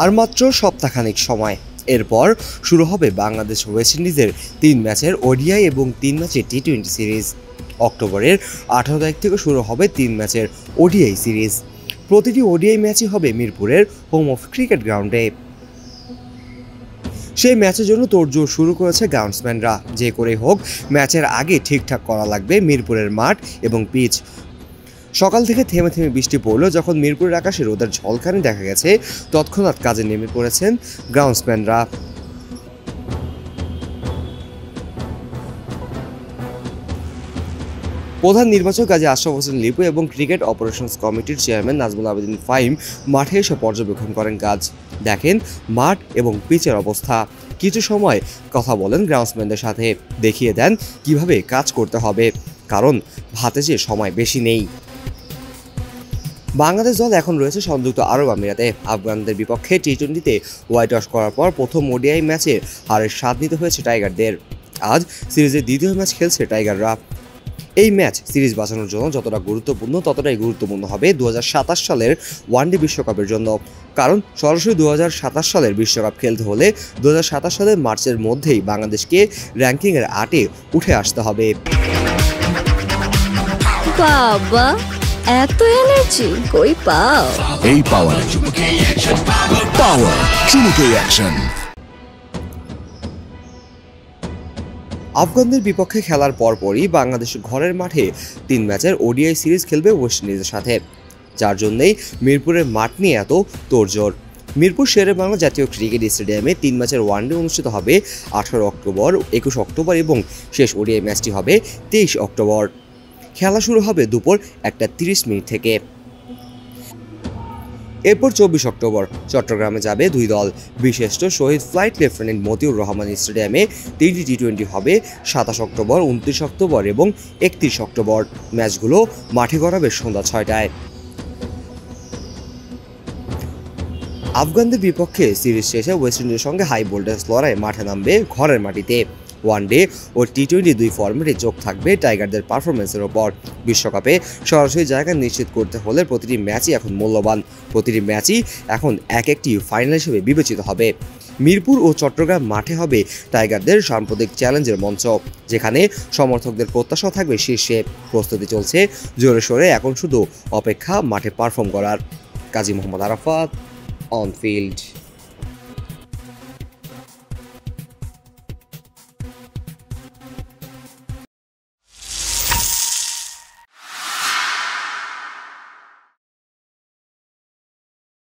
আর মাত্র সপ্তাহখানেক সময়, এরপর শুরু হবে বাংলাদেশ ওয়েস্ট ইন্ডিজের 3 ম্যাচের ওডিআই এবং 3 ম্যাচের টি-20 সিরিজ। অক্টোবরের 18 তারিখ থেকে শুরু হবে 3 ম্যাচের ওডিআই সিরিজ। প্রতিটি ওডিআই ম্যাচই হবে মিরপুরের হোম অফ ক্রিকেট গ্রাউন্ডে। সেই ম্যাচের জন্য তোড়জোড় শুরু করেছে গ্রাউন্ডসম্যানরা। যে করেই হোক ম্যাচের আগে ঠিকঠাক করা লাগবে মিরপুরের মাঠ এবং পিচ। সকাল থেকে থেমে থেমে বৃষ্টি পড়লেও যখন মিরপুরের আকাশে রোদের ঝলকানি দেখা গেছে, তৎক্ষণাৎ কাজে নেমে পড়েছেন গ্রাউন্ডসম্যানরা। প্রধান নির্বাচক কাজী আশরাফ হোসেন লিপু এবং ক্রিকেট অপারেশনস কমিটির চেয়ারম্যান নাজমুল আবেদিন ফাহিম মাঠে এসে পর্যবেক্ষণ করেন কাজ, দেখেন মাঠ এবং পিচের অবস্থা। কিছু সময় কথা বলেন গ্রাউন্ডসম্যানদের সাথে, দেখিয়ে দেন কিভাবে কাজ করতে হবে, কারণ হাতে যে সময় বেশি নেই। বাংলাদেশ দল এখন রয়েছে সংযুক্ত আরব আমিরাতে। আফগানদের বিপক্ষে টি-20তে হোয়াইট ওয়াশ করার পর প্রথম ওডিআই ম্যাচে হারের স্বাদ নিতে হয়েছে টাইগারদের। আজ সিরিজের দ্বিতীয় ম্যাচ খেলছে টাইগাররা। এই ম্যাচ সিরিজ বাঁচানোর জন্য যতটা গুরুত্বপূর্ণ, ততটাই গুরুত্বপূর্ণ হবে 2027 সালের ওয়ানডে বিশ্বকাপের জন্য। কারণ সরাসরি 2027 সালের বিশ্বকাপ খেলতে হলে 2027 সালের মার্চের মধ্যেই বাংলাদেশকে র্যাঙ্কিংয়ের 8-এ উঠে আসতে হবে। বাবা, এত এনার্জি কই পাও? এই পাওয়ার চুমুকে অ্যাকশন। আফগানদের বিপক্ষে খেলার পরপরই বাংলাদেশ ঘরের মাঠে 3 ম্যাচের ওডিআই সিরিজ খেলবে ওয়েস্ট ইন্ডিজের সাথে, যার জন্যই মিরপুরের মাঠ নিয়ে এত তোড়জোড়। মিরপুর শেরেবাংলা জাতীয় ক্রিকেট স্টেডিয়ামে 3 ম্যাচের ওয়ানডে অনুষ্ঠিত হবে 18 অক্টোবর, 21 অক্টোবর এবং শেষ ওডিআই ম্যাচটি হবে 23 অক্টোবর। খেলা শুরু হবে দুপুর 1:30 থেকে। এরপর 24 অক্টোবর চট্টগ্রামে যাবে 2 দল। বিশিষ্ট শহীদ ফ্লাইট লেফটেন্যান্ট মতিউর রহমান স্টেডিয়ামে 3টি টি-20 হবে 27 অক্টোবর, 29 অক্টোবর এবং 31 অক্টোবর। ম্যাচগুলো মাঠে গড়াবে সন্ধ্যা 6টায়। আফগানদের বিপক্ষে সিরিজ শেষে ওয়েস্ট ইন্ডিজের সঙ্গে হাই ভোল্টেজ লড়াই মাঠে নামবে ঘরের মাটিতে। ওয়ানডে ও টি-20 দুই ফরম্যাটে যোগ থাকবে টাইগারদের পারফরমেন্সের ওপর। বিশ্বকাপে সরাসরি জায়গা নিশ্চিত করতে হলে প্রতিটি ম্যাচই এখন মূল্যবান। প্রতিটি ম্যাচই এখন একটি ফাইনাল হিসেবে বিবেচিত হবে। মিরপুর ও চট্টগ্রাম মাঠে হবে টাইগারদের সাম্প্রতিক চ্যালেঞ্জের মঞ্চ, যেখানে সমর্থকদের প্রত্যাশা থাকবে শীর্ষে। প্রস্তুতি চলছে জোরে সোরে, এখন শুধু অপেক্ষা মাঠে পারফর্ম করার। Kazi Mohammad Arafat, on field.